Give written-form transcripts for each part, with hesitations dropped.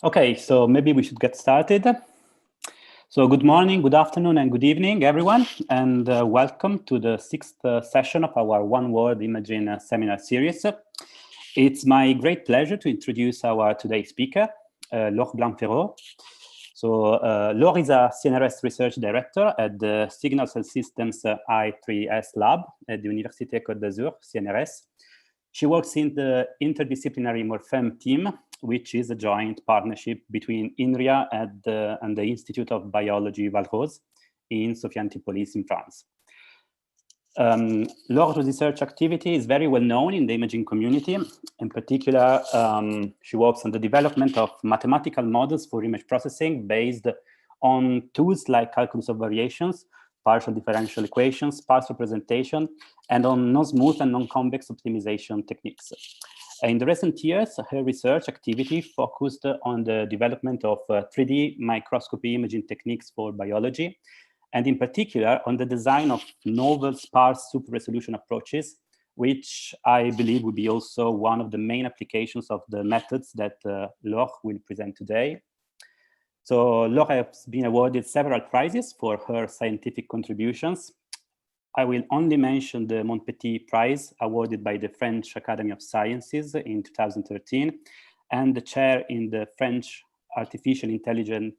Okay, so maybe we should get started. So good morning, good afternoon, and good evening, everyone, and welcome to the sixth session of our One Word Imaging seminar series. It's my great pleasure to introduce our today's speaker, Laure Blanc-Féraud. So Laure is a CNRS Research Director at the Signals and Systems I3S Lab at the Université Côte d'Azur, CNRS. She works in the interdisciplinary Morphem team, which is a joint partnership between INRIA and the Institute of Biology Valrose in Sophia Antipolis in France. Laure's research activity is very well known in the imaging community. In particular, she works on the development of mathematical models for image processing based on tools like calculus of variations, partial differential equations, sparse representation, and on non-smooth and non-convex optimization techniques. In the recent years, her research activity focused on the development of 3D microscopy imaging techniques for biology, and in particular on the design of novel sparse super-resolution approaches, which I believe will be also one of the main applications of the methods that Laure will present today. So Laure has been awarded several prizes for her scientific contributions. I will only mention the Montpetit Prize awarded by the French Academy of Sciences in 2013 and the chair in the French Artificial Intelligence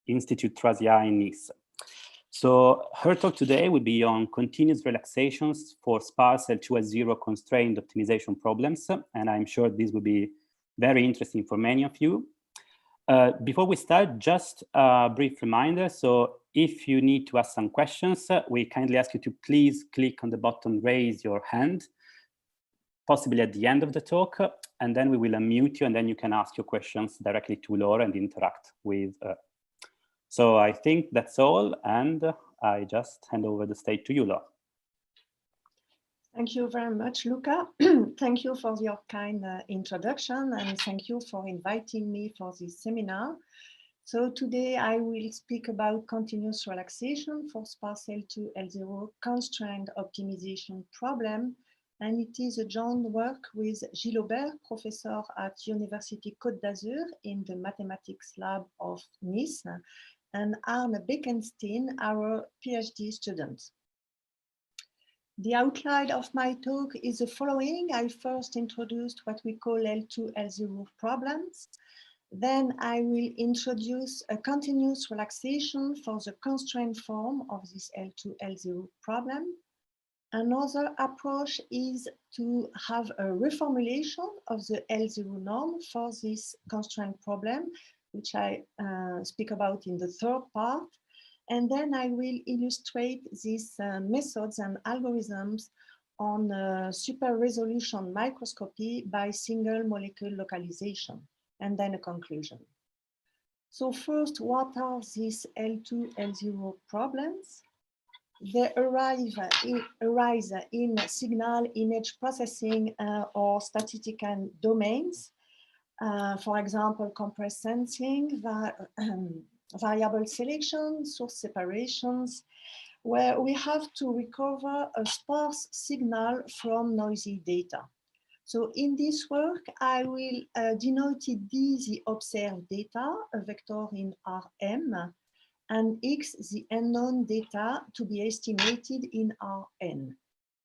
Institute Trasia in Nice. So her talk today will be on continuous relaxations for sparse L2S0 constrained optimization problems, and I'm sure this will be very interesting for many of you. Before we start, just a brief reminder. So if you need to ask some questions, we kindly ask you to please click on the button, raise your hand, possibly at the end of the talk, and then we will unmute you, and then you can ask your questions directly to Laure and interact with her. So I think that's all, and I just hand over the stage to you, Laure. Thank you very much, Luca. Thank you for your kind introduction, and thank you for inviting me for this seminar. So today I will speak about continuous relaxation for sparse L2, L0 constrained optimization problem. And it is a joint work with Gilles Aubert, professor at Université Côte d'Azur in the mathematics lab of Nice, and Arne Bekenstein, our PhD student. The outline of my talk is the following. I first introduced what we call L2, L0 problems. Then I will introduce a continuous relaxation for the constrained form of this L2, L0 problem. Another approach is to have a reformulation of the L0 norm for this constraint problem, which I speak about in the third part. And then I will illustrate these methods and algorithms on super resolution microscopy by single molecule localization, and then a conclusion. So first, what are these L2, L0 problems? They arise in signal image processing or statistical domains. For example, compressed sensing, variable selection, source separations, where we have to recover a sparse signal from noisy data. So in this work, I will denote D the observed data, a vector in Rm, and X the unknown data to be estimated in Rn.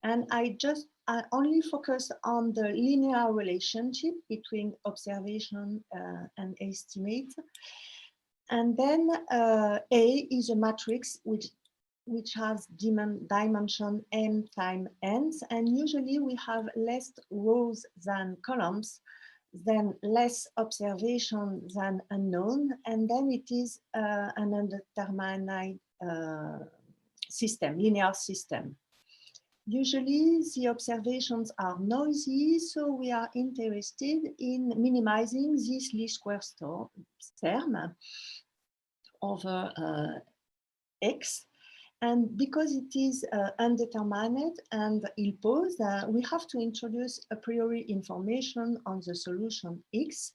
And I only focus on the linear relationship between observation and estimate. And then A is a matrix which has dimension m times n, and usually we have less rows than columns, then less observation than unknown, and then it is an undetermined system, linear system. Usually the observations are noisy, so we are interested in minimizing this least square term over X. And because it is undetermined and ill-posed, we have to introduce a priori information on the solution X.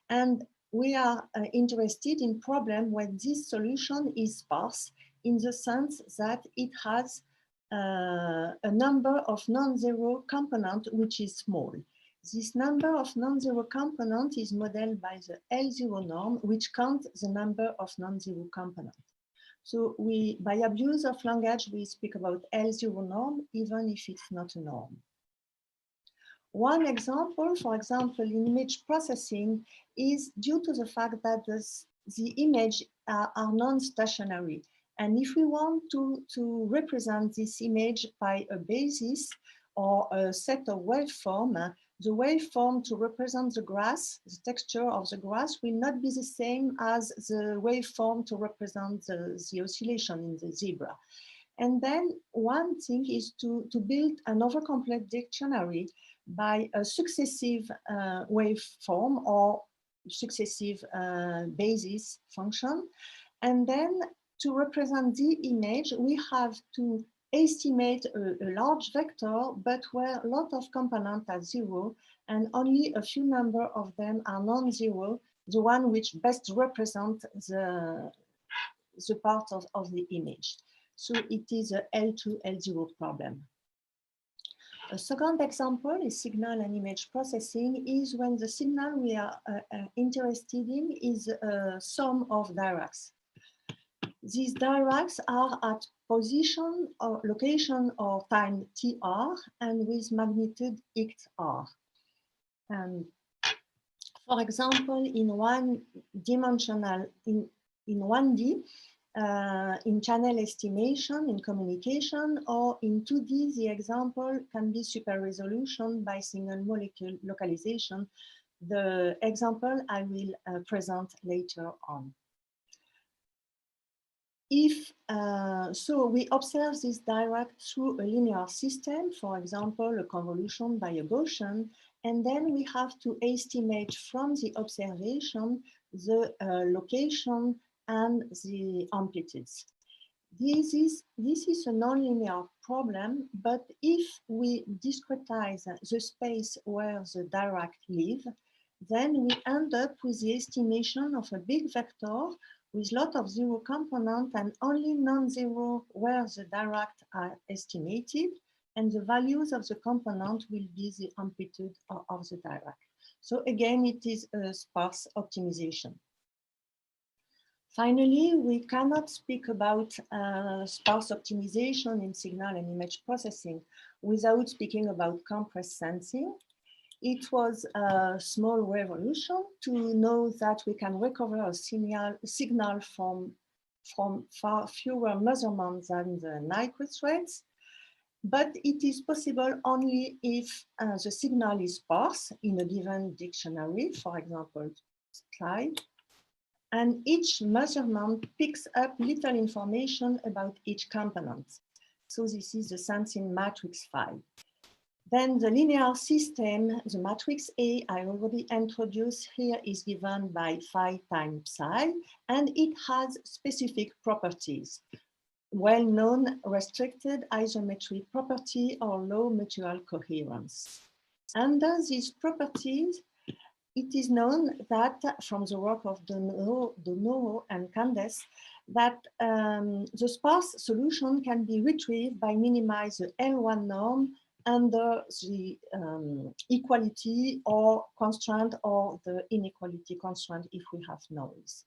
And we are interested in problem when this solution is sparse in the sense that it has a number of non-zero component which is small. This number of non-zero components is modeled by the L0 norm, which counts the number of non-zero components. So by abuse of language, we speak about L0 norm, even if it's not a norm. One example, for example, in image processing is due to the fact that the image are non-stationary. And if we want to represent this image by a basis or a set of waveform, the waveform to represent the grass, the texture of the grass, will not be the same as the waveform to represent the oscillation in the zebra. And then one thing is to build an overcomplex dictionary by a successive waveform or successive basis function. And then to represent the image, we have to estimate a large vector, but where a lot of components are zero and only a few number of them are non-zero, the one which best represent the part of the image. So it is a L2, L0 problem. A second example is signal and image processing is when the signal we are interested in is a sum of diracs. These diracs are at position or location or time tr and with magnitude xr. And for example, in one dimensional, in 1D, in channel estimation, in communication, or in 2D, the example can be super resolution by single molecule localization. The example I will present later on. If so, we observe this dirac through a linear system, for example, a convolution by a Gaussian, and then we have to estimate from the observation the location and the amplitudes. This is a nonlinear problem, but if we discretize the space where the dirac live, then we end up with the estimation of a big vector with lot of zero component and only non-zero where the dirac are estimated, and the values of the component will be the amplitude of the dirac. So again, it is a sparse optimization. Finally, we cannot speak about sparse optimization in signal and image processing without speaking about compressed sensing. It was a small revolution to know that we can recover a signal from far fewer measurements than the Nyquist rates. But it is possible only if the signal is sparse in a given dictionary, for example, slide. And each measurement picks up little information about each component. So this is the sensing matrix file. Then the linear system, the matrix A I already introduced here is given by phi times psi, and it has specific properties. Well-known restricted isometry property or low mutual coherence. Under these properties, it is known that from the work of Donoho and Candes, that the sparse solution can be retrieved by minimizing the L1 norm under the equality or constraint or the inequality constraint if we have noise.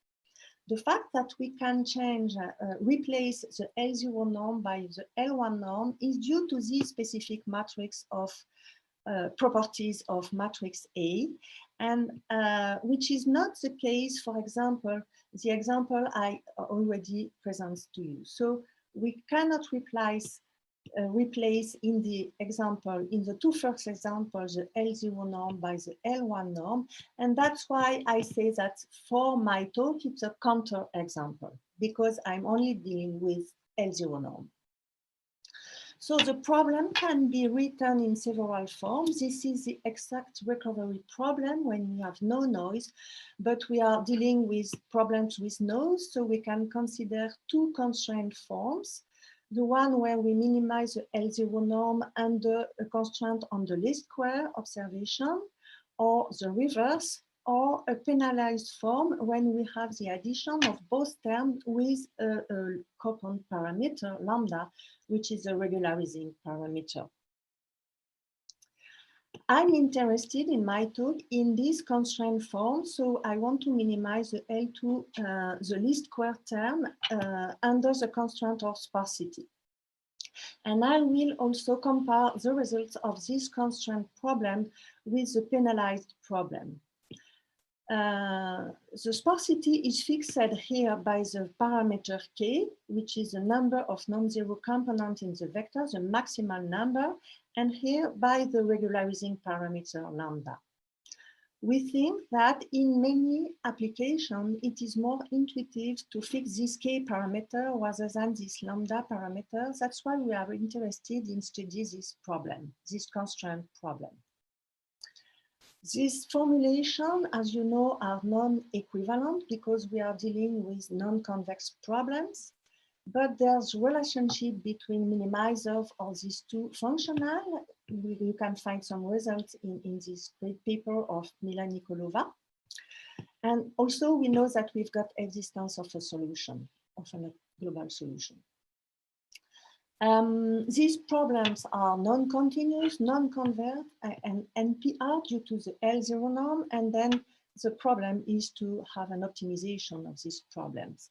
The fact that we can change, replace the L0 norm by the L1 norm is due to the specific matrix of properties of matrix A, and which is not the case, for example, the example I already presented to you. So we cannot replace in the example, in the two first examples, the L0 norm by the L1 norm. And that's why I say that for my talk, it's a counter example, because I'm only dealing with L0 norm. So the problem can be written in several forms. This is the exact recovery problem when we have no noise, but we are dealing with problems with noise. So we can consider two constraint forms. The one where we minimize the L0 norm under a constraint on the least square observation, or the reverse, or a penalized form when we have the addition of both terms with a compound parameter, lambda, which is a regularizing parameter. I'm interested in my talk in this constraint form, so I want to minimize the L2, the least square term under the constraint of sparsity. And I will also compare the results of this constraint problem with the penalized problem. The sparsity is fixed here by the parameter k, which is the number of non-zero components in the vector, the maximal number, and here by the regularizing parameter lambda. We think that in many applications, it is more intuitive to fix this k parameter rather than this lambda parameter. That's why we are interested in studying this problem, this constraint problem. These formulations, as you know, are non-equivalent because we are dealing with non-convex problems, but there's relationship between minimizers of these two functional. You can find some results in this great paper of Mila Nikolova. And also we know that we've got existence of a solution, of a global solution. These problems are non-continuous, non-convergent, and NPR due to the L0 norm, and then the problem is to have an optimization of these problems.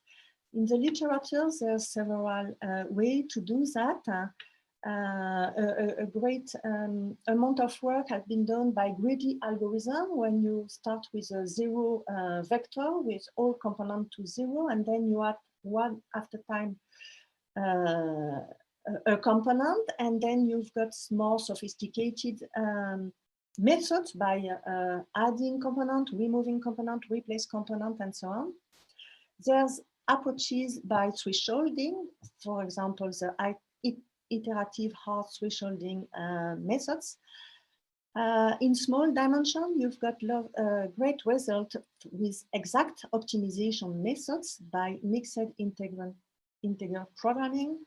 In the literature, there's several ways to do that. A great amount of work has been done by greedy algorithm when you start with a zero vector with all components to zero, and then you add one after time a component, and then you've got more sophisticated methods by adding component, removing component, replace component, and so on. There's approaches by thresholding, for example, the iterative hard thresholding methods. In small dimension, you've got great result with exact optimization methods by mixed integral programming.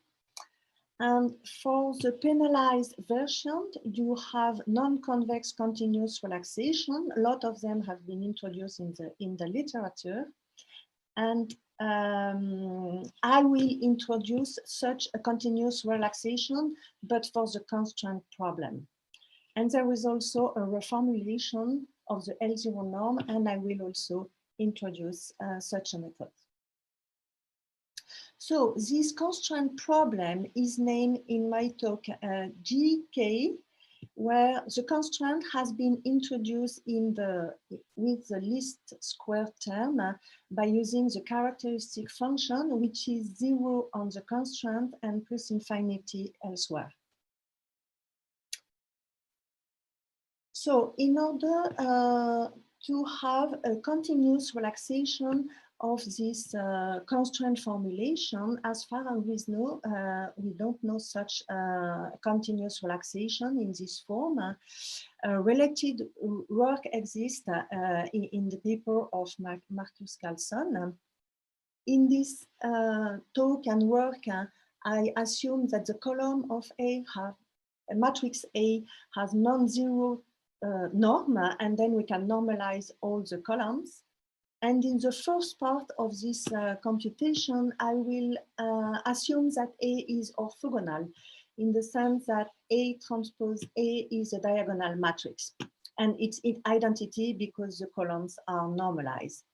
And for the penalized version, you have non-convex continuous relaxation. A lot of them have been introduced in the literature. And I will introduce such a continuous relaxation, but for the constraint problem. And there is also a reformulation of the L0 norm, and I will also introduce such a method. So this constraint problem is named in my talk GK, where the constraint has been introduced with the least square term by using the characteristic function, which is 0 on the constraint and plus infinity elsewhere. So in order to have a continuous relaxation of this constraint formulation, as far as we know, we don't know such continuous relaxation in this form. Related work exists in the paper of Marcus Carlson. In this talk and work, I assume that the column of matrix A has non-zero norm, and then we can normalize all the columns. And in the first part of this computation, I will assume that A is orthogonal in the sense that A transpose A is a diagonal matrix, and it's its identity because the columns are normalized.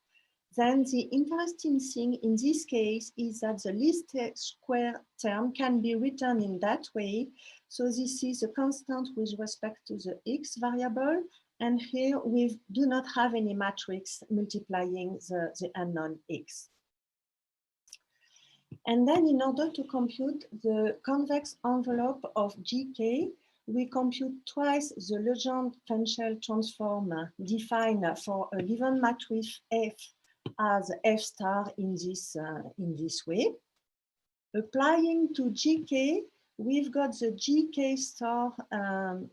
Then the interesting thing in this case is that the least square term can be written in that way. So this is a constant with respect to the X variable. And here we do not have any matrix multiplying the unknown X. And then in order to compute the convex envelope of GK, we compute twice the Legendre-Fenchel transform defined for a given matrix F as F star in this way. Applying to GK, we've got the GK star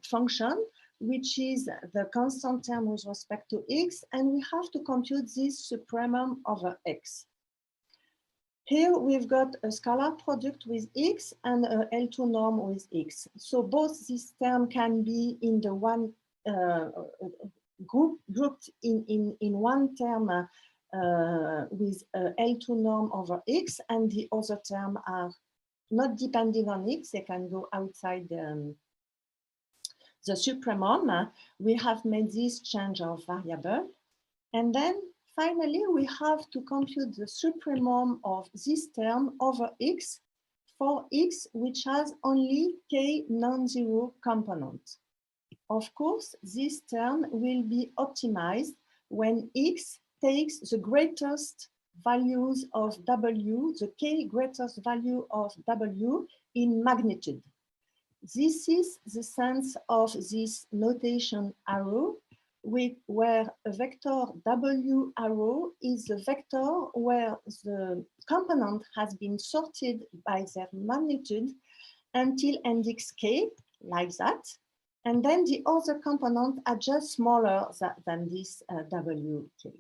function, which is the constant term with respect to X, and we have to compute this supremum over X. Here we've got a scalar product with X and a L2 norm with X. So both this term can be in the one grouped in one term with L2 norm over X, and the other term are not depending on X, they can go outside the the supremum, we have made this change of variable. And then finally, we have to compute the supremum of this term over x for x which has only k non-zero components. Of course, this term will be optimized when x takes the greatest values of w, the k greatest value of w in magnitude. This is the sense of this notation arrow, where a vector w arrow is the vector where the component has been sorted by their magnitude until index k, like that. And then the other component are just smaller than this wk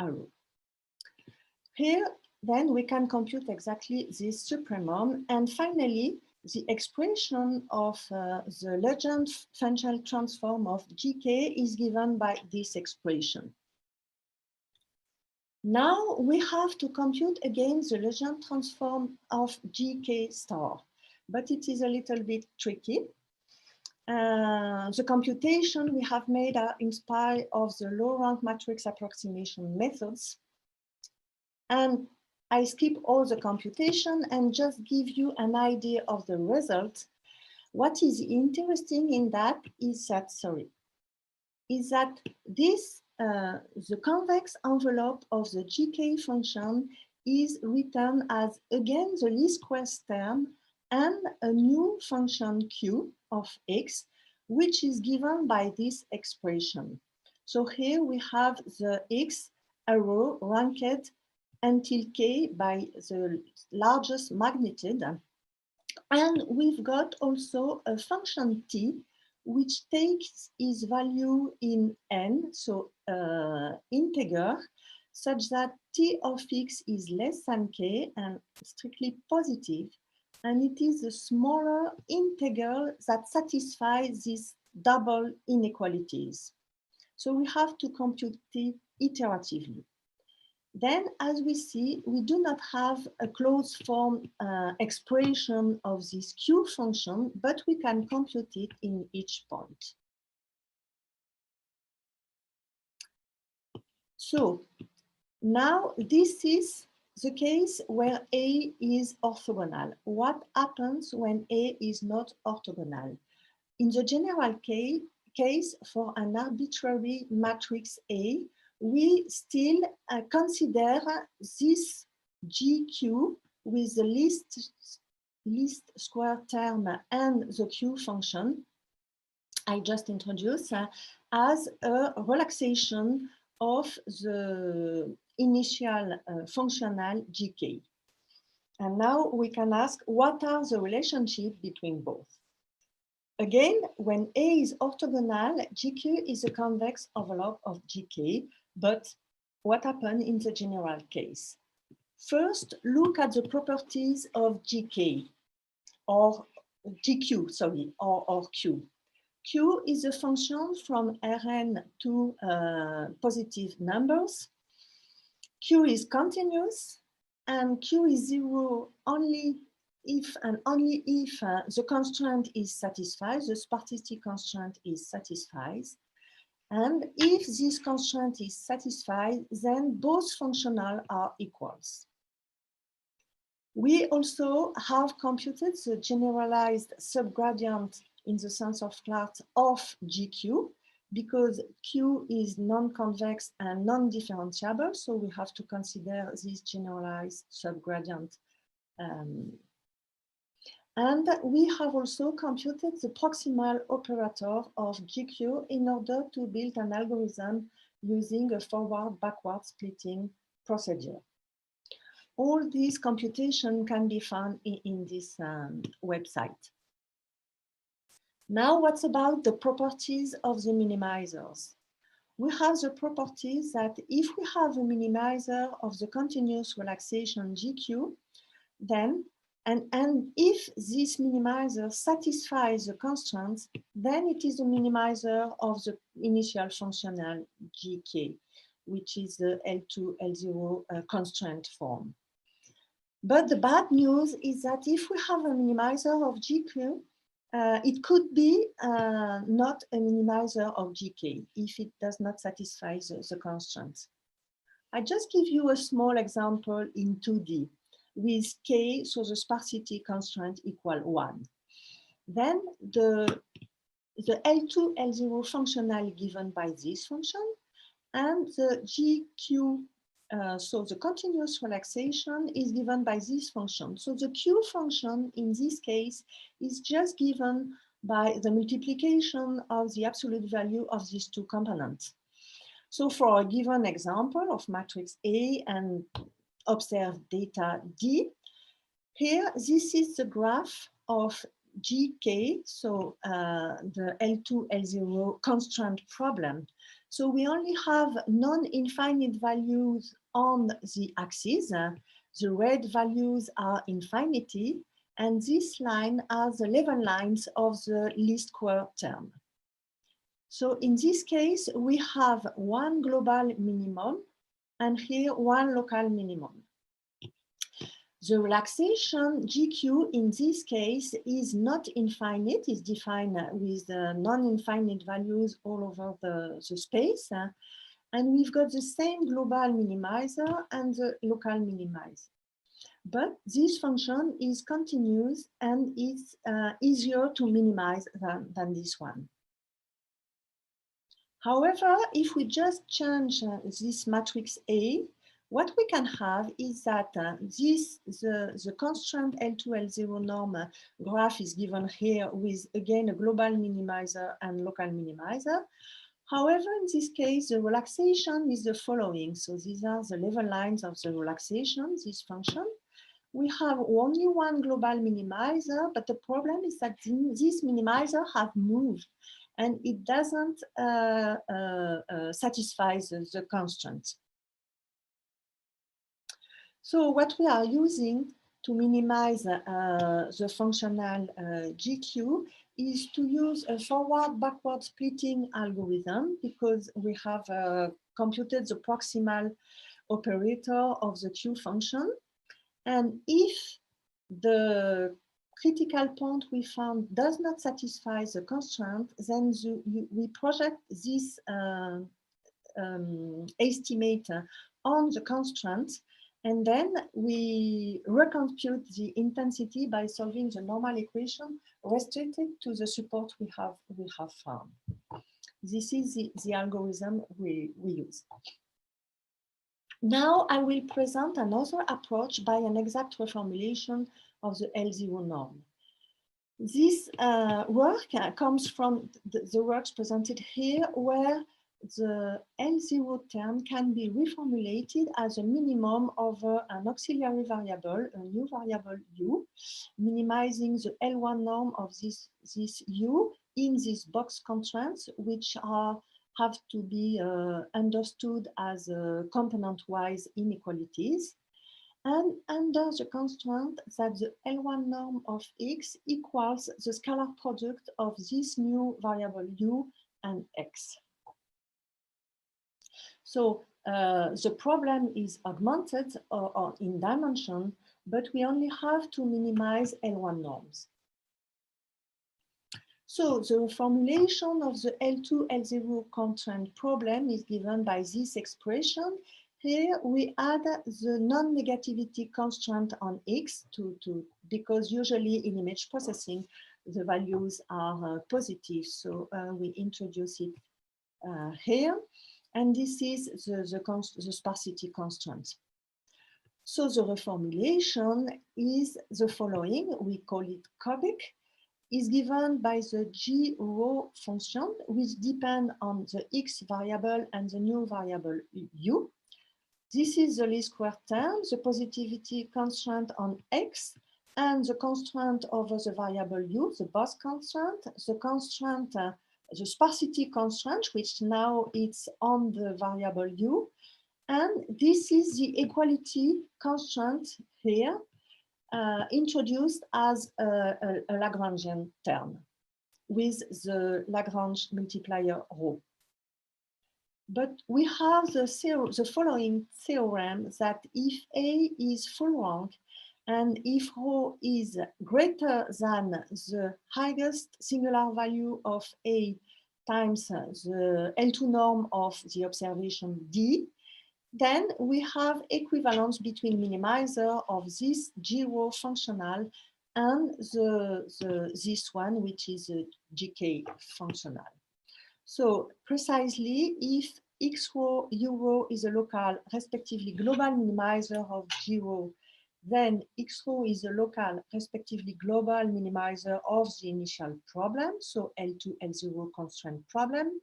arrow. Here, then we can compute exactly this supremum. And finally, the expression of the Legend functional transform of gk is given by this expression. Now we have to compute again the Legend transform of gk star, but it is a little bit tricky. The computation we have made are inspired of the low-rank matrix approximation methods. And I skip all the computation and just give you an idea of the result. What is interesting in that is that, this, the convex envelope of the gk function is written as, again, the least squares term and a new function q of x, which is given by this expression. So here we have the x arrow ranked until k by the largest magnitude. And we've got also a function t, which takes its value in n, so integer, such that t of x is less than k and strictly positive. And it is the smaller integer that satisfies these double inequalities. So we have to compute it iteratively. Then, as we see, we do not have a closed form expression of this q function, but we can compute it in each point. So now this is the case where A is orthogonal. What happens when A is not orthogonal? In the general case for an arbitrary matrix A, we still consider this GQ with the least square term and the Q function I just introduced as a relaxation of the initial functional GK. And now we can ask, what are the relationships between both? Again, when A is orthogonal, GQ is a convex envelope of GK, but what happened in the general case? First, look at the properties of GK, or GQ, sorry, or Q. Q is a function from Rn to positive numbers. Q is continuous, and Q is zero only if and only if the constraint is satisfied, the sparsity constraint is satisfied. And if this constraint is satisfied, then both functional are equals. We also have computed the generalized subgradient in the sense of class of GQ, because Q is non-convex and non-differentiable, so we have to consider this generalized subgradient. And we have also computed the proximal operator of GQ in order to build an algorithm using a forward-backward splitting procedure. All these computations can be found in this website. Now, what's about the properties of the minimizers? We have the properties that if we have a minimizer of the continuous relaxation GQ, then and if this minimizer satisfies the constraints, then it is a minimizer of the initial functional GK, which is the L2, L0 constraint form. But the bad news is that if we have a minimizer of GQ, it could be not a minimizer of GK if it does not satisfy the constraints. I just give you a small example in 2D with K, so the sparsity constraint equal 1. Then the L2, L0 functional given by this function, and the GQ, so the continuous relaxation is given by this function. So the Q function in this case is just given by the multiplication of the absolute value of these two components. So for a given example of matrix A and observed data D, here this is the graph of GK, so the L2, L0 constraint problem. So we only have non-infinite values on the axis. The red values are infinity, and this line are the level lines of the least square term. So in this case, we have one global minimum and here one local minimum. The relaxation GQ in this case is not infinite, is defined with non-infinite values all over the space. And we've got the same global minimizer and the local minimizer. But this function is continuous and it's easier to minimize than this one. However, if we just change this matrix A, what we can have is that the constraint L2, L0 norm graph is given here with, again, a global minimizer and local minimizer. However, in this case, the relaxation is the following. So these are the level lines of the relaxation, this function. We have only one global minimizer, but the problem is that this minimizer have moved and it doesn't satisfy the constraint. So what we are using to minimize the functional GQ is to use a forward-backward splitting algorithm because we have computed the proximal operator of the Q function. And if the critical point we found does not satisfy the constraint, then we project this estimate on the constraint, and then we recompute the intensity by solving the normal equation restricted to the support we have found. This is the algorithm we use. Now I will present another approach by an exact reformulation of the L0 norm. This work comes from the works presented here, where the L0 term can be reformulated as a minimum over an auxiliary variable, a new variable u, minimizing the L1 norm of this u in these box constraints, which have to be understood as component-wise inequalities. And under the constraint that the L1 norm of x equals the scalar product of this new variable u and x. So the problem is augmented or in dimension, but we only have to minimize L1 norms. So the formulation of the L2, L0 constraint problem is given by this expression. Here we add the non-negativity constraint on x because usually in image processing, the values are positive. So we introduce it here. And this is the sparsity constraint. So the reformulation is the following. We call it cubic. Is given by the G rho function, which depend on the x variable and the new variable u. This is the least square term, the positivity constraint on x, and the constraint over the variable u, the boss constraint, the constraint, the sparsity constraint, which now it's on the variable u. And this is the equality constraint here, introduced as a Lagrangian term with the Lagrange multiplier rho. But we have the following theorem that if A is full rank And if rho is greater than the highest singular value of A times the L2 norm of the observation D, then we have equivalence between minimizer of this G rho functional and this one, which is a GK functional. So precisely, if X rho, U rho is a local, respectively global minimizer of G rho, then X rho is a local, respectively global minimizer of the initial problem, so L2, L0 constraint problem.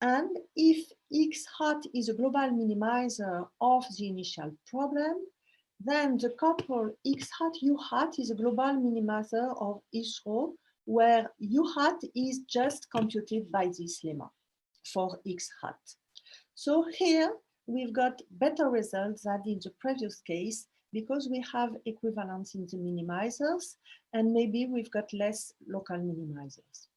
And if X hat is a global minimizer of the initial problem, then the couple X hat, U hat is a global minimizer of X rho, where U hat is just computed by this lemma for X hat. So here we've got better results than in the previous case because we have equivalence in the minimizers and maybe we've got less local minimizers.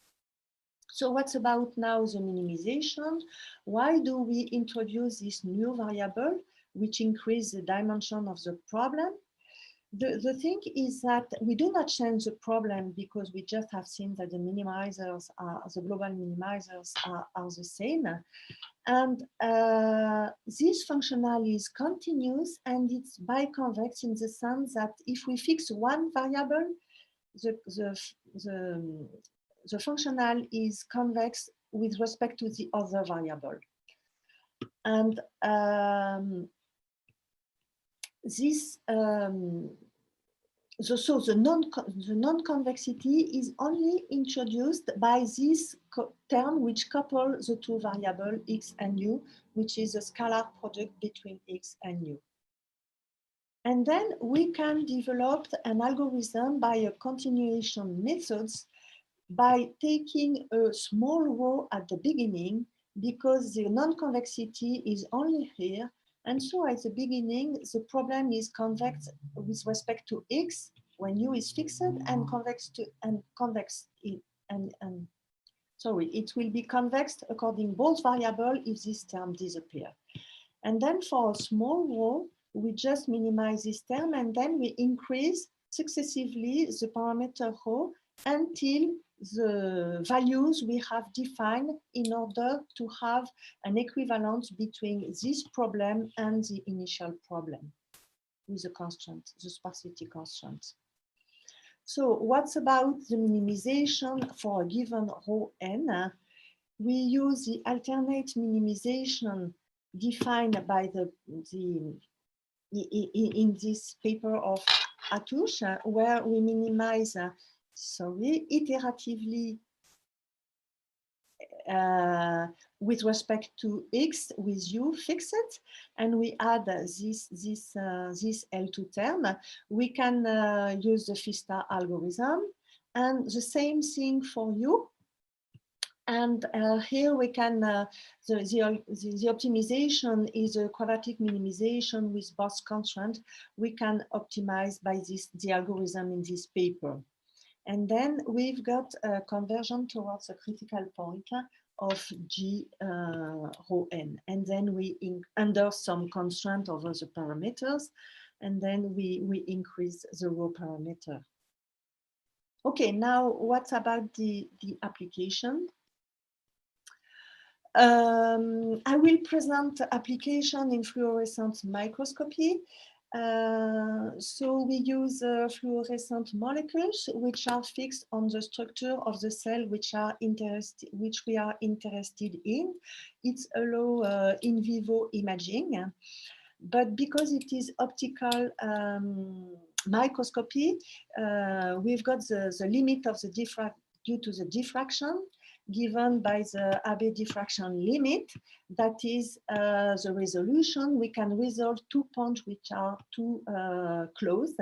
So what's about now the minimization? Why do we introduce this new variable which increase the dimension of the problem? The thing is that we do not change the problem because we just have seen that the minimizers are, the global minimizers are the same. And this functional is continuous and it's biconvex in the sense that if we fix one variable, the functional is convex with respect to the other variable. And so the non-convexity is only introduced by this term which couples the two variables x and u, which is a scalar product between x and u. And then we can develop an algorithm by a continuation methods by taking a small rho at the beginning because the non-convexity is only here. And so at the beginning, the problem is convex with respect to x when u is fixed and convex to sorry, it will be convex according both variables if this term disappear. And then for a small rho, we just minimize this term and then we increase successively the parameter rho until the values we have defined in order to have an equivalence between this problem and the initial problem with the constraint, the sparsity constraint. So what's about the minimization for a given rho n? We use the alternate minimization defined by in this paper of Atouche, where we minimize iteratively with respect to x with u fixed, and we add this L2 term. We can use the Fista algorithm, and the same thing for u. And here we can, the optimization is a quadratic minimization with both constraint. We can optimize by the algorithm in this paper. And then we've got a conversion towards a critical point of G rho n. And then we, under some constraint over the parameters, and then we increase the rho parameter. Okay, now what about the application? I will present application in fluorescent microscopy. So we use fluorescent molecules which are fixed on the structure of the cell which we are interested in. It's allow in vivo imaging, but because it is optical microscopy, we've got the limit of the due to the diffraction given by the Abbe diffraction limit, that is the resolution. We can resolve 2 points which are too close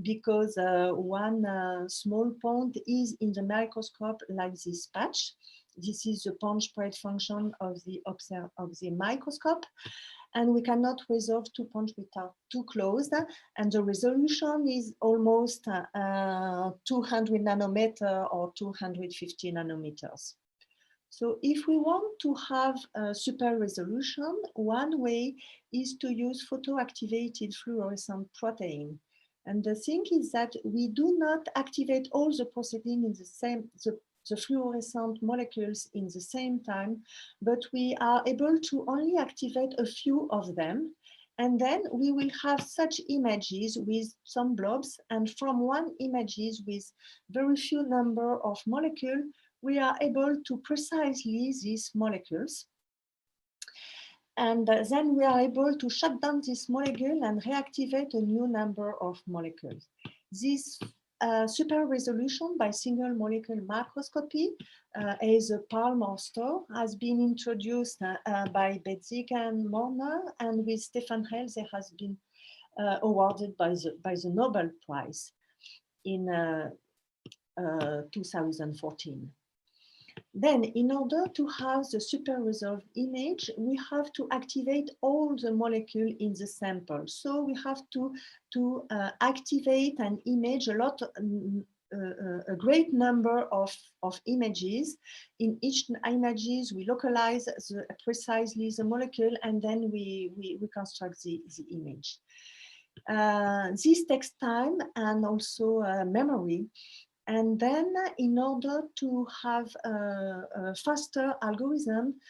because one small point is in the microscope like this patch. This is the point spread function of the microscope. And we cannot resolve 2 points which are too close. And the resolution is almost 200 nanometer or 250 nanometers. So if we want to have a super resolution, one way is to use photoactivated fluorescent protein. And the thing is that we do not activate all the proceeding in the same, the fluorescent molecules in the same time, but we are able to only activate a few of them. And then we will have such images with some blobs, and from one images with very few number of molecules, we are able to precisely these molecules. And then we are able to shut down this molecule and reactivate a new number of molecules. This super resolution by single molecule microscopy as a Palm or Store has been introduced by Betzig and Morner, and with Stefan Hels, it has been awarded by the Nobel Prize in 2014. Then, in order to have the super resolved image, we have to activate all the molecules in the sample. So we have to activate and image a lot, a great number of images. In each images, we localize precisely the molecule, and then we reconstruct the image. This takes time and also memory. And then in order to have a faster algorithm,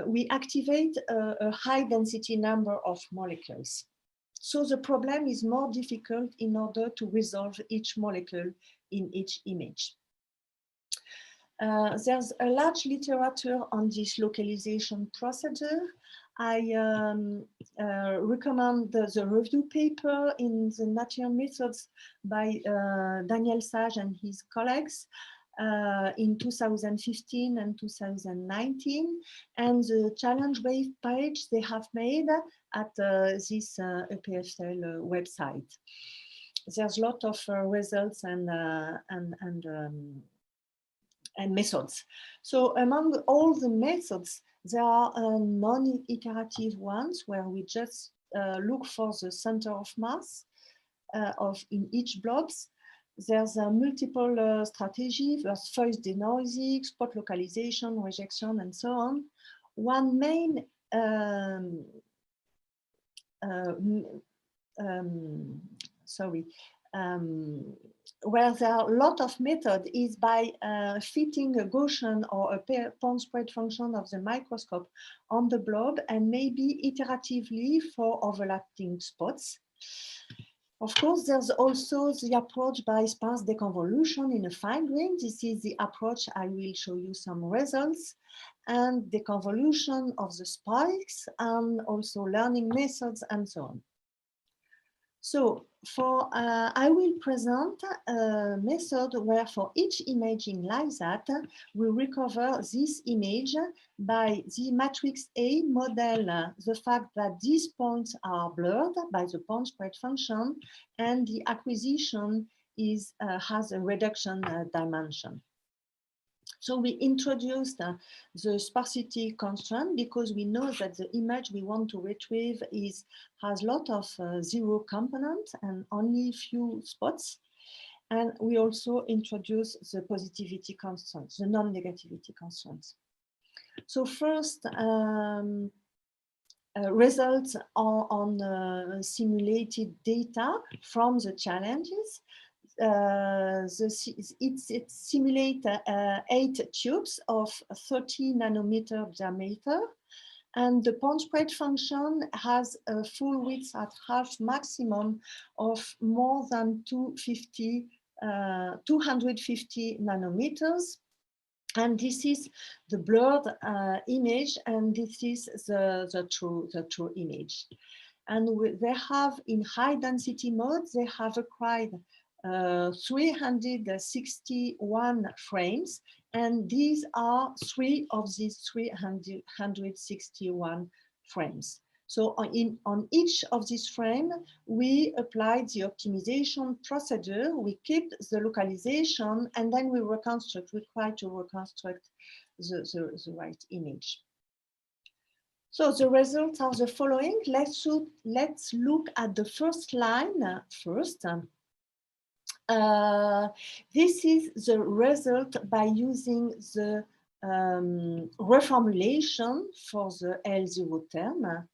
we activate a high density number of molecules. So the problem is more difficult in order to resolve each molecule in each image. There's a large literature on this localization procedure. I recommend the review paper in the Nature Methods by Daniel Sage and his colleagues in 2015 and 2019, and the challenge wave page they have made at this EPFL website. There's a lot of results and methods. So among all the methods, there are non-iterative ones where we just look for the center of mass in each blobs. There's a multiple strategy. There's first denoising, spot localization, rejection, and so on. One main where there are a lot of methods is by fitting a Gaussian or a point spread function of the microscope on the blob, and maybe iteratively for overlapping spots. Of course, there's also the approach by sparse deconvolution in a fine grain. This is the approach I will show you some results, and deconvolution of the spikes, and also learning methods and so on. So I will present a method where for each imaging like that, we recover this image by the matrix A model, the fact that these points are blurred by the point spread function, and the acquisition has a reduction dimension. So we introduced the sparsity constraint because we know that the image we want to retrieve has a lot of zero components and only few spots. And we also introduced the positivity constraints, the non-negativity constraints. So first, results on simulated data from the challenges. It simulates 8 tubes of 30 nanometer diameter, and the point spread function has a full width at half maximum of more than 250 nanometers. And this is the blurred image, and this is the true image. And they have, in high density mode, they have acquired 361 frames, and these are 3 of these 361 frames. So on each of these frames, we applied the optimization procedure, we kept the localization, and then we try to reconstruct the right image. So the results are the following. Let's look at the first line first. This is the result by using the reformulation for the L0 term.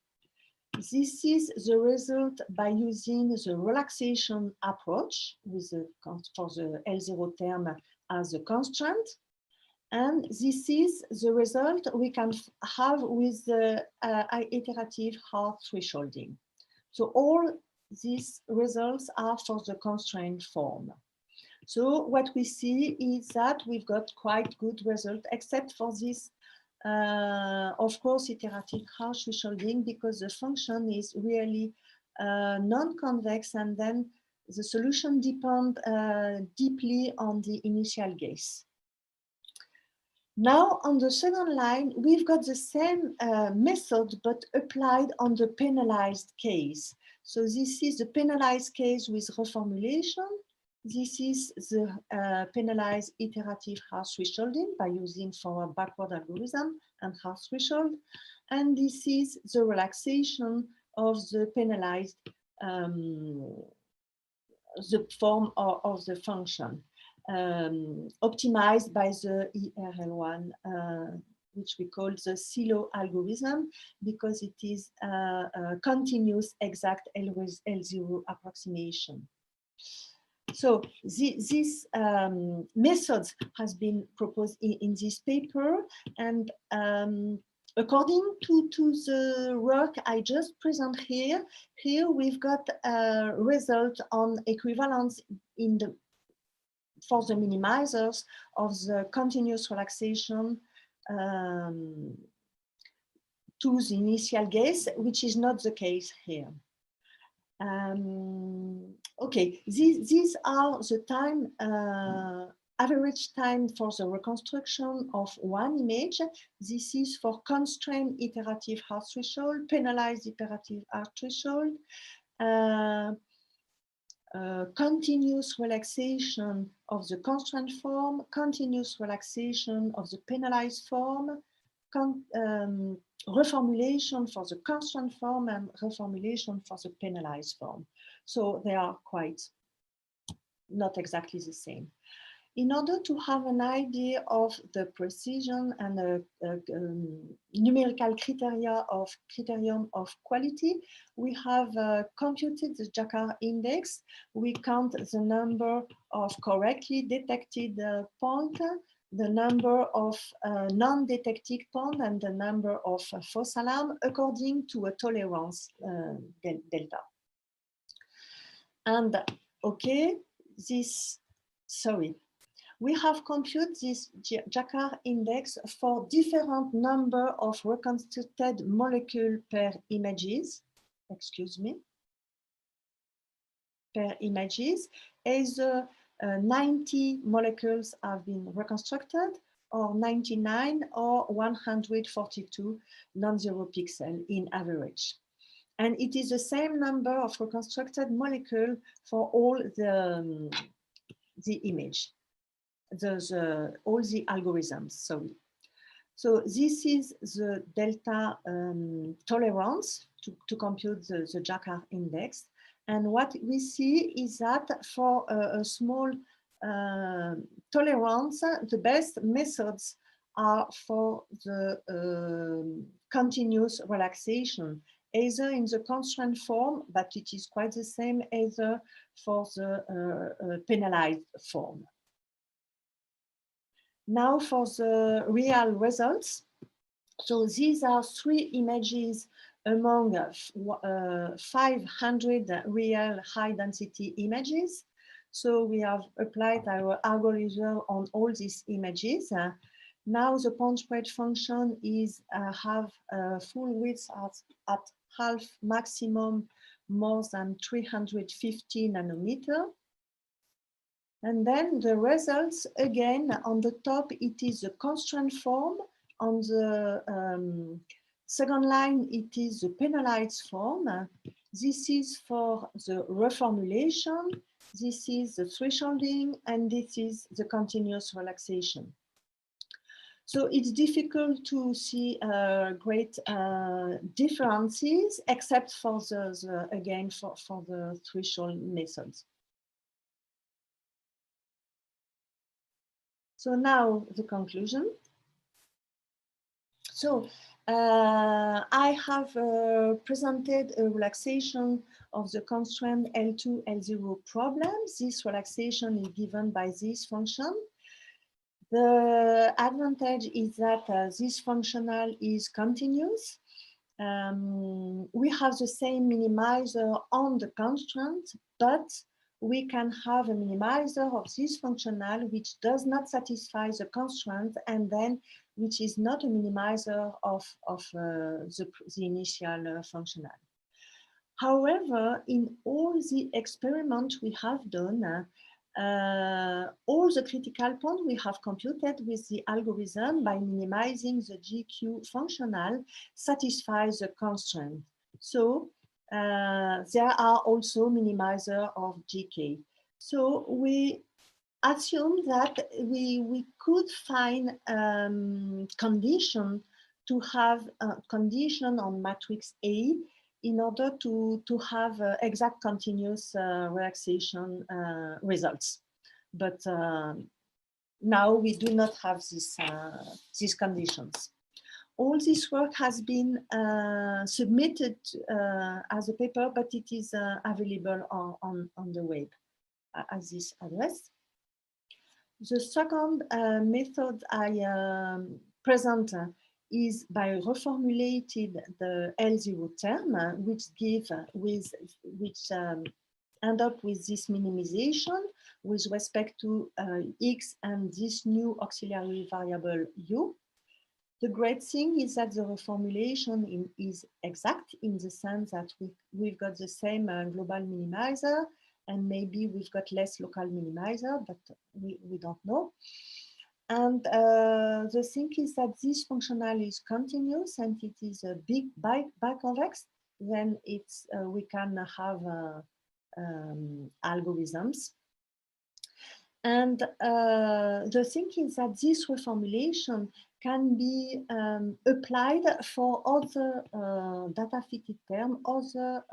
this is the result by using the relaxation approach with for the L0 term as a constant. And this is the result we can have with the iterative hard thresholding. So all these results are for the constraint form. So what we see is that we've got quite good result, except for this, of course, iterative hard thresholding, because the function is really non-convex, and then the solution depends deeply on the initial guess. Now, on the second line, we've got the same method, but applied on the penalized case. So this is the penalized case with reformulation. This is the penalized iterative hard thresholding by using for a backward algorithm and hard threshold. And this is the relaxation of the penalized, the form of the function. Optimized by the ERL1, which we call the silo algorithm, because it is a continuous exact L0 approximation. So this method has been proposed in this paper, and according to the work I just present here we've got a result on equivalence in the for the minimizers of the continuous relaxation to the initial guess, which is not the case here. Okay, these are the time, average time for the reconstruction of one image. This is for constrained iterative hard threshold, penalized iterative hard threshold, continuous relaxation of the constraint form, continuous relaxation of the penalized form, reformulation for the constraint form, and reformulation for the penalized form. So they are quite not exactly the same. In order to have an idea of the precision and numerical criterion of quality, we have computed the Jacquard index. We count the number of correctly detected points, the number of non-detected points, and the number of false alarm according to a tolerance delta. And okay, we have computed this Jacquard index for different number of reconstructed molecules per images, per images, either 90 molecules have been reconstructed, or 99 or 142 non-zero pixel in average. And it is the same number of reconstructed molecules for all the image. All the algorithms, sorry. So this is the delta tolerance to compute the Jacquard index. And what we see is that for a small tolerance, the best methods are for the continuous relaxation, either in the constraint form, but it is quite the same, either for the penalized form. Now for the real results. So these are 3 images among 500 real high density images. So we have applied our algorithm on all these images. Now the point spread function is have full width at half maximum more than 350 nanometer. And then the results, again, on the top, it is the constraint form. On the second line, it is the penalized form. This is for the reformulation. This is the thresholding, and this is the continuous relaxation. So it's difficult to see great differences, except for again, for the threshold methods. So now the conclusion. So I have presented a relaxation of the constraint L2, L0 problem. This relaxation is given by this function. The advantage is that this functional is continuous. We have the same minimizer on the constraint, but we can have a minimizer of this functional which does not satisfy the constraint and then which is not a minimizer of the initial functional. However, in all the experiments we have done, all the critical points we have computed with the algorithm by minimizing the GQ functional satisfies the constraint. So there are also minimizer of GK. So we assume that we could find condition to have a condition on matrix A in order to have exact continuous relaxation results. But now we do not have these conditions. All this work has been submitted as a paper, but it is available on the web at this address. The second method I present is by reformulating the L0 term, which end up with this minimization with respect to X and this new auxiliary variable U. The great thing is that the reformulation is exact in the sense that we've got the same global minimizer, and maybe we've got less local minimizer, but we don't know. And the thing is that this functional is continuous and it is a big biconvex, then it's we can have algorithms. And the thing is that this reformulation can be applied for other data fitted term, other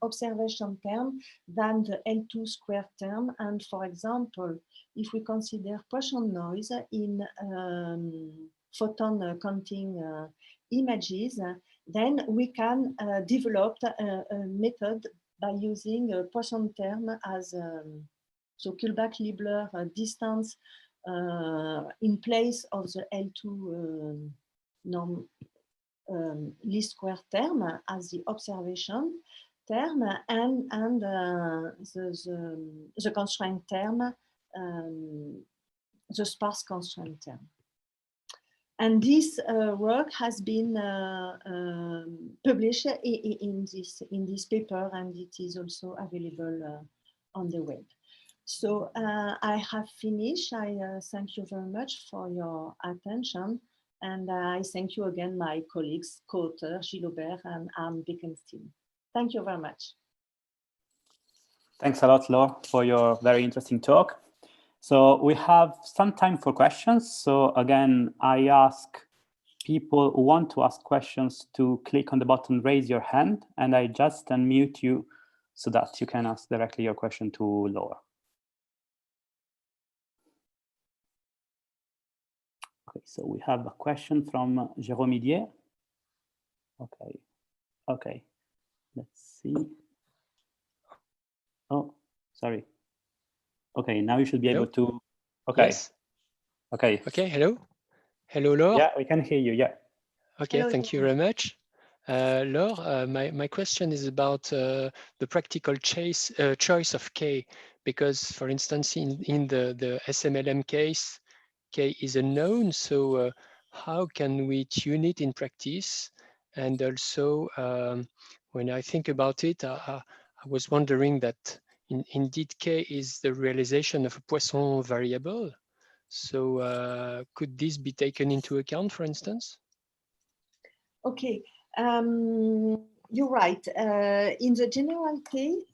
observation term than the L2 squared term. And for example, if we consider Poisson noise in photon counting images, then we can develop a method by using a Poisson term as so Kullback-Leibler distance in place of the L2 norm least square term as the observation term and the constraint term, the sparse constraint term. And this work has been published in this paper, and it is also available on the web. So I have finished. I thank you very much for your attention. And I thank you again, my colleagues, co-author Gilles Aubert and Anne Bekenstein. Thank you very much. Thanks a lot, Laure, for your very interesting talk. So we have some time for questions. So again, I ask people who want to ask questions to click on the button, raise your hand, and I just unmute you so that you can ask directly your question to Laure. Okay, so we have a question from Jérôme Idier. Okay, let's see. Oh, sorry. Okay, now you should be able to. Okay. Yes. Okay. Okay. Hello. Hello, Laure. Yeah, we can hear you. Yeah. Okay. Hello, thank you very much. Laure, my question is about the practical choice of K, because, for instance, in the SMLM case, K is unknown. So how can we tune it in practice? And also, when I think about it, I was wondering that indeed K is the realization of a Poisson variable. So could this be taken into account, for instance? Okay, you're right. In the general case,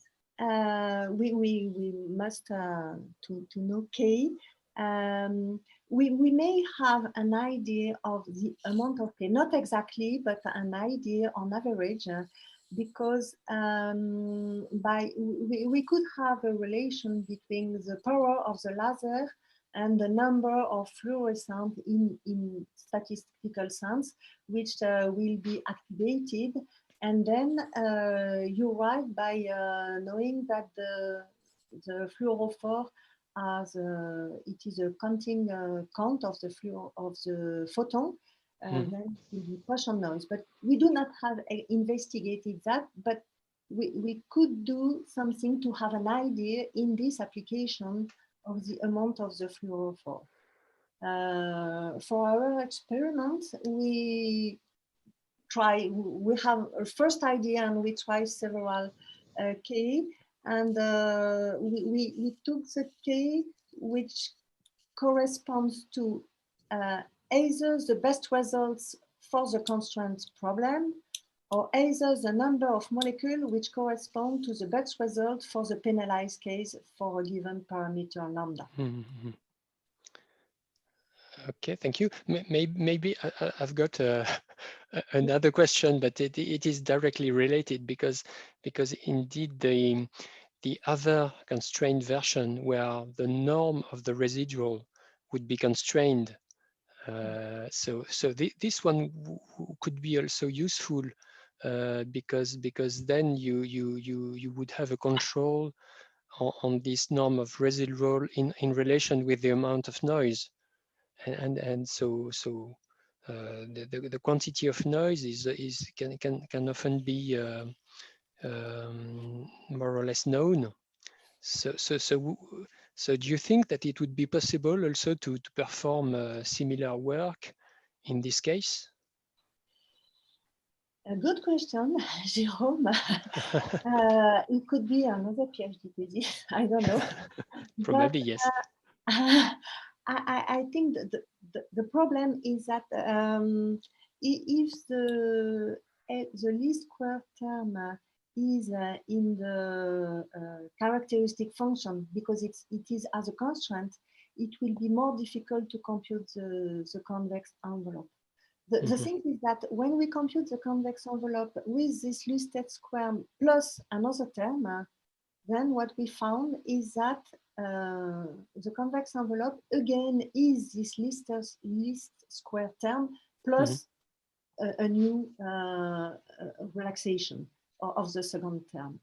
we must to know K. We may have an idea of the amount of K, not exactly, but an idea on average, because we could have a relation between the power of the laser and the number of fluorescent in statistical sense, which will be activated. And then you write by knowing that the fluorophore as it is a counting count of the photon, then it will be Poisson noise. But we do not have investigated that, but we could do something to have an idea in this application of the amount of the fluorophore. For our experiments, we have a first idea and we try several K, and we took the K which corresponds to either the best results for the constraint problem, or either the number of molecules which correspond to the best result for the penalized case for a given parameter lambda. Okay, thank you. Maybe I've got another question, but it is directly related because indeed the other constrained version where the norm of the residual would be constrained. So this one could be also useful because then you would have a control on this norm of residual in relation with the amount of noise, and so the quantity of noise can often be more or less known. So do you think that it would be possible also to perform similar work in this case? A good question, Jérôme. It could be another PhD thesis, I don't know. Probably, but, yes. I think the problem is that if the least square term is in the characteristic function, because it is as a constraint, it will be more difficult to compute the convex envelope. The thing is that when we compute the convex envelope with this listed square plus another term, then what we found is that the convex envelope again is this least square term plus a new relaxation of the second term.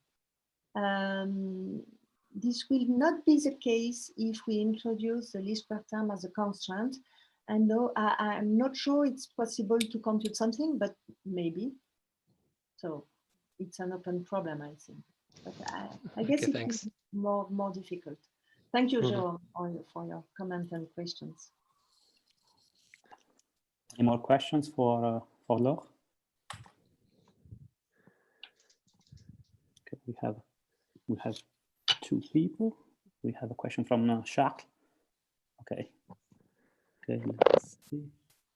This will not be the case if we introduce the least square term as a constraint. And no, I'm not sure it's possible to compute something, but maybe. So it's an open problem, I think. But I guess it's more difficult. Thank you, Jérôme, for your comments and questions. Any more questions for Laure? Okay, we have two people. We have a question from Jacques. Okay. Okay, let's see.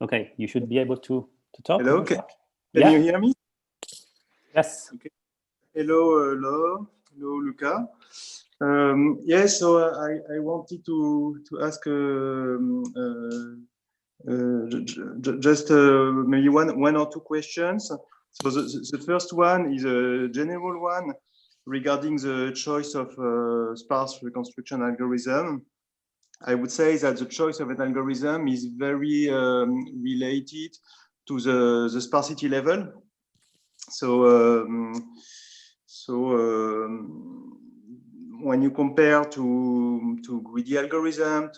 Okay, you should be able to talk. Hello, can you hear me? Yes. Okay. Hello, Laure. Hello, Luca. Yeah, so I wanted to ask just maybe one or two questions. So the first one is a general one regarding the choice of sparse reconstruction algorithm. I would say that the choice of an algorithm is very related to the sparsity level. So, when you compare to greedy algorithm,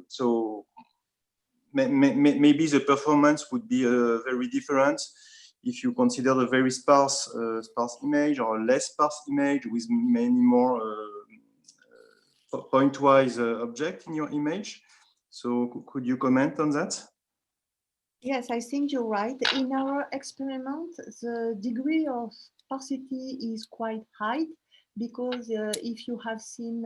so maybe the performance would be very different if you consider a very sparse image or a less sparse image with many more pointwise object in your image. So could you comment on that? Yes, I think you're right. In our experiment, the degree of sparsity is quite high because if you have seen,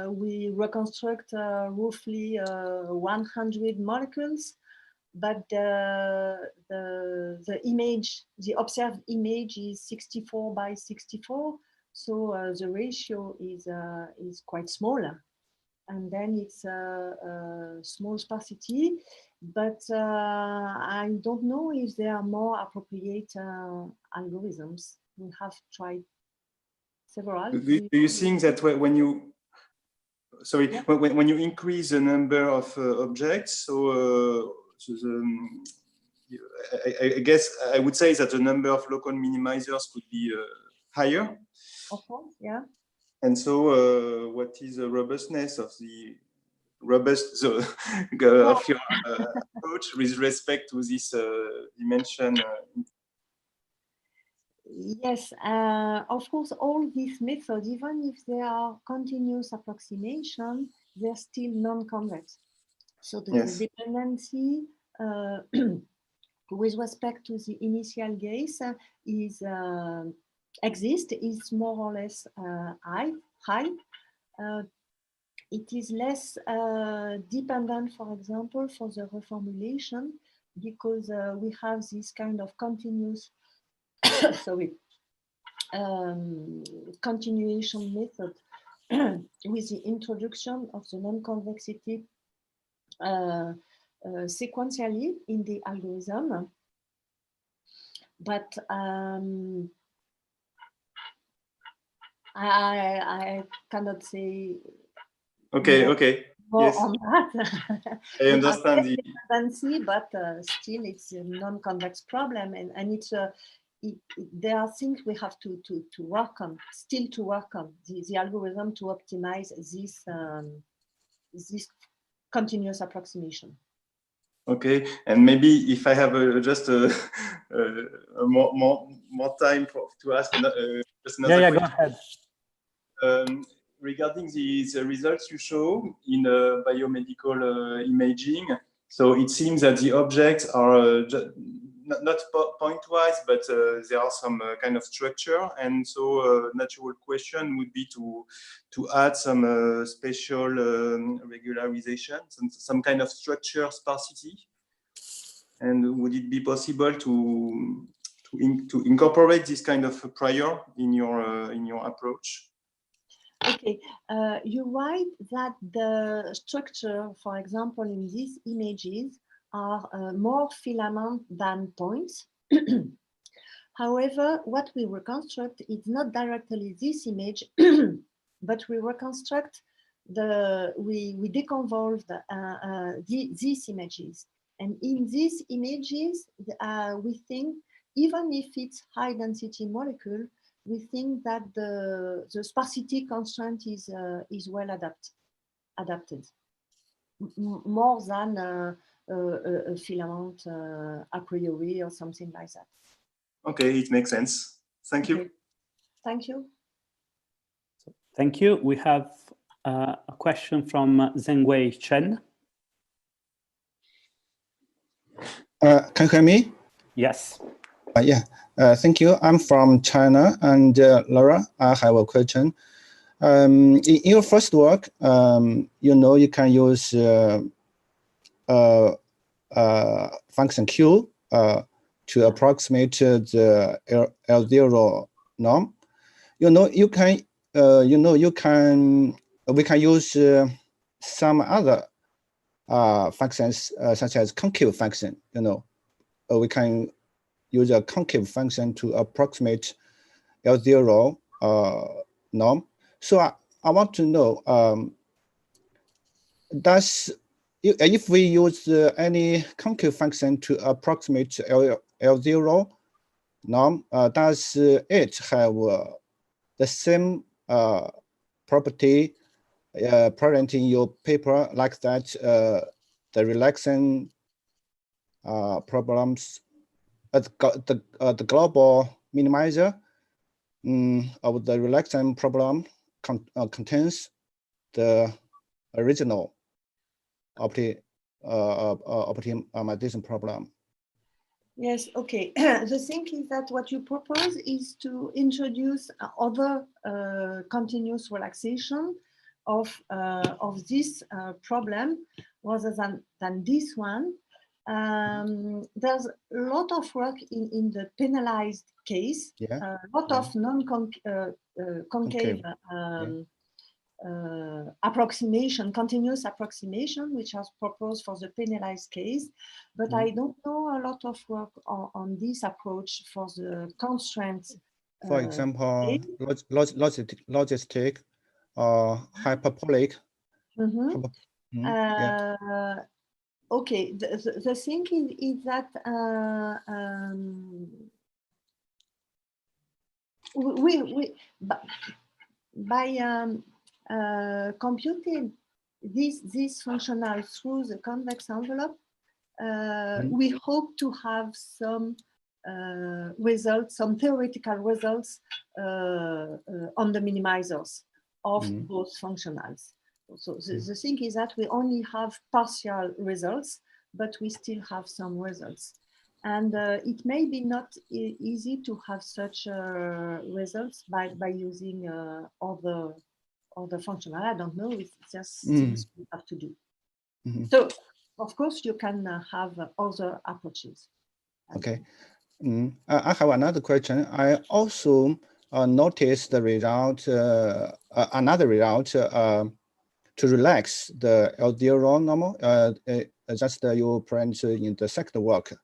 we reconstruct roughly 100 molecules, but the image, the observed image is 64 by 64. So the ratio is quite small, and then it's a small sparsity. But I don't know if there are more appropriate algorithms. We have tried several. Do you think that when you sorry, Yeah. when you increase the number of objects, so, I guess I would say that the number of local minimizers could be higher. Of course, yeah. And so, what is the robustness of the of your approach with respect to this dimension? Yes, of course, all these methods, even if they are continuous approximation, they're still non-convex. So the Yes. dependency with respect to the initial gaze is is more or less high. It is less dependent, for example, for the reformulation, because we have this kind of continuous sorry, continuation method with the introduction of the non-convexity sequentially in the algorithm. But I cannot say Okay. more Yes. on that. I understand the dependency, but still it's a non-convex problem, and it's there are things we have to work on, still to work on the algorithm to optimize this this continuous approximation. Okay, and maybe if I have just more time to ask just another Yeah, question. go ahead. Regarding the results you show in biomedical imaging, so it seems that the objects are not pointwise, but there are some kind of structure, and so a natural question would be to add some special regularization, some kind of structure sparsity. And would it be possible to incorporate this kind of prior in your approach? Okay, you're right that the structure, for example, in these images are more filament than points. However, what we reconstruct is not directly this image, but we reconstruct we deconvolve these images. And in these images, we think, even if it's high density molecule, we think that the sparsity constraint is well adapted, more than a filament a priori or something like that. Okay, it makes sense. Thank you. Okay. Thank you. Thank you. We have a question from Zhengwei Chen. Can you hear me? Yes. Yeah. Thank you. I'm from China, and Laura, I have a question. In your first work, you can use function Q to approximate the L0 norm. We can use some other functions such as concave function. We can use a concave function to approximate L0 norm. So I want to know, if we use any concave function to approximate L0 norm, does it have the same property present in your paper, like that the relaxation problems, the global minimizer of the relaxation problem contains the original optimization problem? Yes, okay. The thing is that what you propose is to introduce other continuous relaxation of this problem rather than this one. There's a lot of work in the penalized case, a lot of non-concave approximation, continuous approximation, which was proposed for the penalized case, but I don't know a lot of work on this approach for the constraints. For example, logistic or hyperbolic Mhm. Yeah. Okay, the thing is that by computing this functional through the convex envelope, we hope to have some results, some theoretical results on the minimizers of both functionals. So the thing is that we only have partial results, but we still have some results. And it may be not easy to have such results by using other functional. I don't know, it's just things we have to do. So, of course, you can have other approaches. Okay. I have another question. I also noticed the result, another result to relax the LDL normal, just you print in the second work.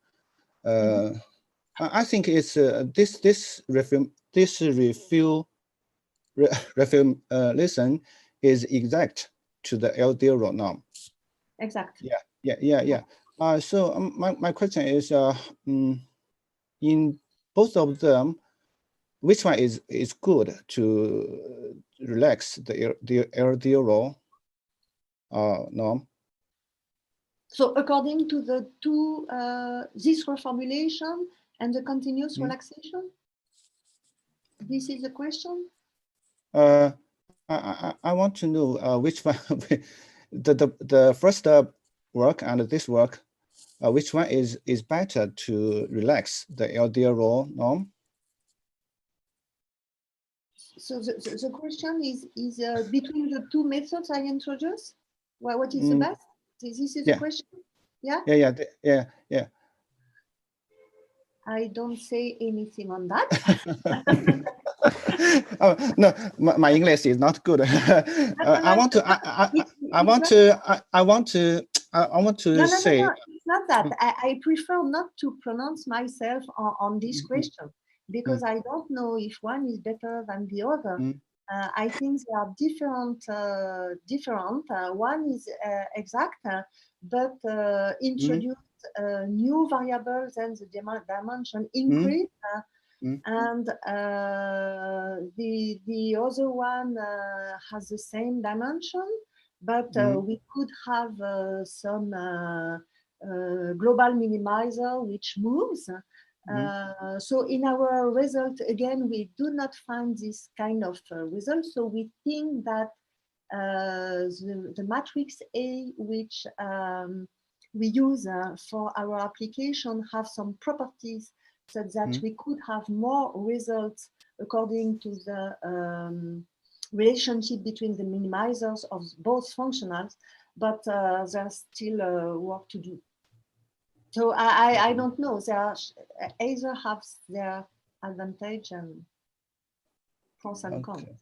I think it's this reformulation is exact to the LDL norm. Exactly. Yeah. So my question is, in both of them, which one is good to relax the LDL norm? So according to the two, this reformulation and the continuous relaxation, this is the question? I want to know which one, the first work and this work, which one is better to relax the LDL norm? So the question is between the two methods I introduced, what is the best? This is the question? Yeah? Yeah. I don't say anything on that. Oh, no, my English is not good. I want to say. No, it's not that. I prefer not to pronounce myself on this question because I don't know if one is better than the other. I think they are different. One is exact, but introduce new variables and the dimension increase. And the other one has the same dimension, but we could have some global minimizer which moves. So in our result, again, we do not find this kind of result. So we think that the matrix A, which we use for our application, have some properties such that we could have more results according to the relationship between the minimizers of both functionals, but there's still work to do. So I don't know. They are, either have their advantage and pros and cons.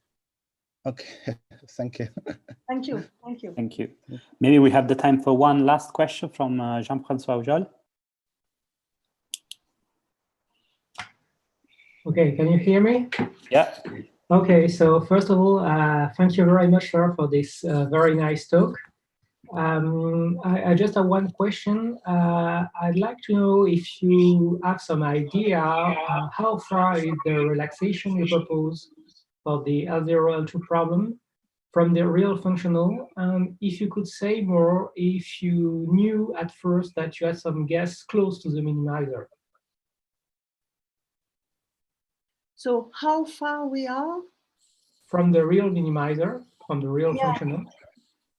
Okay, thank you. Thank you. Thank you. Maybe we have the time for one last question from Jean-François Ojol. Okay, can you hear me? Yeah. Okay, so first of all, thank you very much, Laure, for this very nice talk. I just have one question. I'd like to know if you have some idea how far is the relaxation you propose for the L0, L2 problem from the real functional, and if you could say more if you knew at first that you had some guess close to the minimizer. So how far we are? From the real minimizer, from the real functional.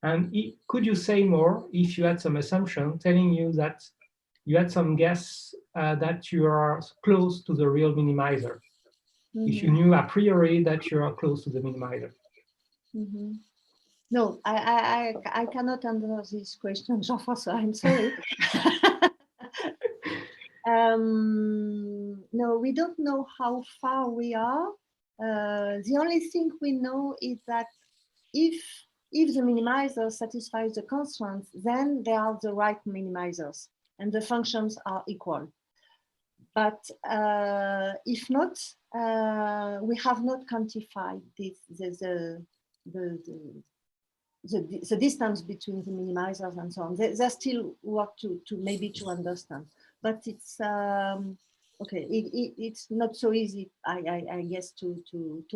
And could you say more if you had some assumption telling you that you had some guess that you are close to the real minimizer? If you knew a priori that you are close to the minimizer. No, I cannot answer this question, Jean-François, I'm sorry. No, we don't know how far we are. The only thing we know is that if the minimizer satisfies the constraints, then they are the right minimizers and the functions are equal. But if not, we have not quantified the distance between the minimizers and so on. There's still work to maybe to understand, but it's okay. It's not so easy, I guess, to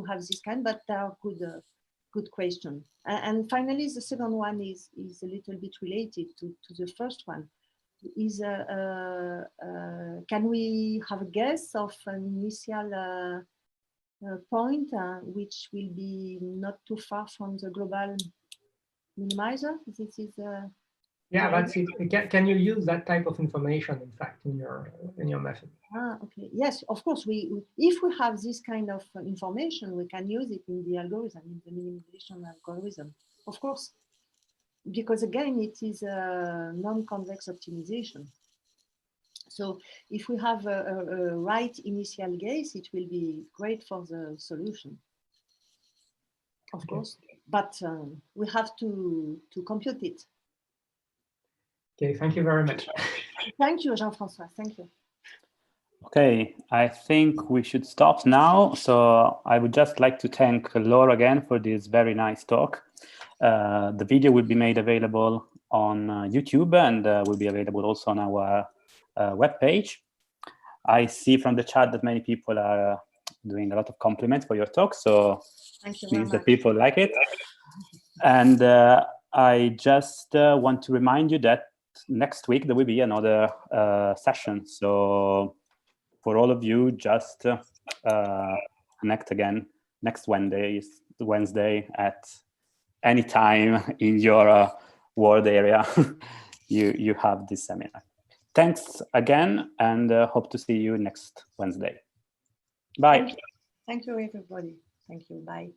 have this kind, but they are good question. And finally, the second one is a little bit related to the first one. Is can we have a guess of an initial point which will be not too far from the global minimizer? This is yeah, that's it. Can you use that type of information, in fact, in your method? Okay. Yes, of course. If we have this kind of information, we can use it in the algorithm, in the minimization algorithm, of course, because again, it is a non-convex optimization. So if we have a right initial guess, it will be great for the solution, of course, but we have to compute it. Okay, thank you very much. Thank you, Jean-François. Thank you. Okay, I think we should stop now. So I would just like to thank Laure again for this very nice talk. The video will be made available on YouTube and will be available also on our webpage. I see from the chat that many people are doing a lot of compliments for your talk, so means that people like it. And I just want to remind you that next week there will be another session. So for all of you, just connect again next Wednesday at any time in your world area. you have this seminar. Thanks again, and hope to see you next Wednesday. Bye. Thank you, everybody. Thank you. Bye.